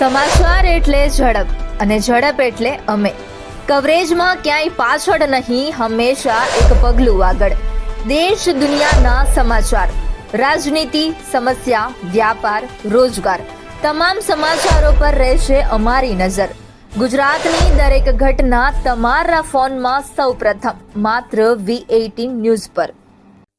સમાચાર એટલે ઝડપ અને ઝડપ એટલે અમે. કવરેજમાં ક્યાંય પાછળ નહીં, હંમેશા એક પગલું આગળ. દેશ દુનિયાના સમાચાર, રાજનીતિ, સમસ્યા, વ્યાપાર, રોજગાર, તમામ સમાચારો પર રહેશે અમારી નજર. ગુજરાતની દરેક ઘટના તમારા ફોનમાં સૌપ્રથમ માત્ર V18 ન્યૂઝ પર.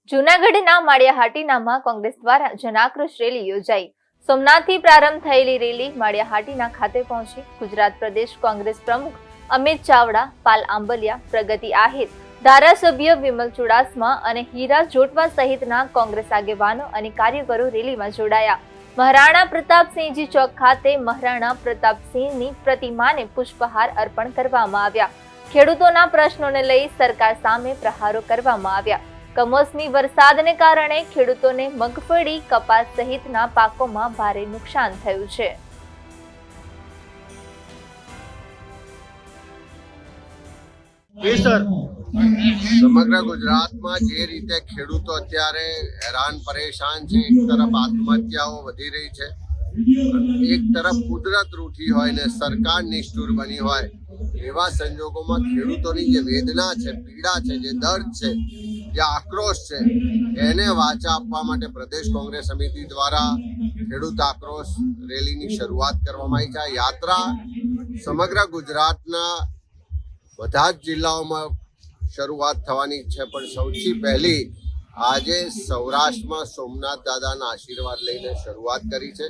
જૂનાગઢના માળિયાહાટીનામાં કોંગ્રેસ દ્વારા જનાક્રોશ રેલી યોજાઈ. સોમનાથથી પ્રારંભ થયેલી રેલી માળિયાહાટીના ખાતે પહોંચી. ગુજરાત પ્રદેશ કોંગ્રેસ પ્રમુખ અમિત ચાવડા, પાલ આંબલિયા, પ્રગતિ આહિર, ધારાસભ્ય વિમલ ચુડાસમા અને હીરા જોટવા સહિતના કોંગ્રેસ આગેવાનો અને કાર્યકરો રેલીમાં જોડાયા. મહારાણા પ્રતાપસિંહજી ચોક ખાતે મહારાણા પ્રતાપસિંહની પ્રતિમાને પુષ્પહાર અર્પણ કરવામાં આવ્યા. ખેડૂતોના પ્રશ્નોને લઈ સરકાર સામે પ્રહારો કરવામાં આવ્યા. કમોસમી વરસાદને કારણે ખેડૂતોને મગફળી, કપાસ સહિતના પાકોમાં ભારે નુકસાન થયું છે. સમગ્ર ગુજરાતમાં જે રીતે ખેડૂતો અત્યારે હેરાન પરેશાન છે, એક તરફ આત્મહત્યાઓ વધી રહી છે, એક તરફ કુદરત રૂઠી હોય ને સરકાર નિષ્ઠુર બની હોય, એવા સંજોગોમાં ખેડૂતોની જે વેદના છે, પીડા છે, જે દર્દ છે, જે આક્રોશ છે, એને વાચા આપવા માટે પ્રદેશ કોંગ્રેસ સમિતિ દ્વારા ખેડૂત આક્રોશ રેલીની શરૂઆત કરવામાં આવી છે. આ યાત્રા સમગ્ર ગુજરાતના બધા જ જિલ્લાઓમાં શરૂઆત થવાની છે, પણ સૌથી પહેલી આજે સૌરાષ્ટ્રમાં સોમનાથ દાદાના આશીર્વાદ લઈને શરૂઆત કરી છે.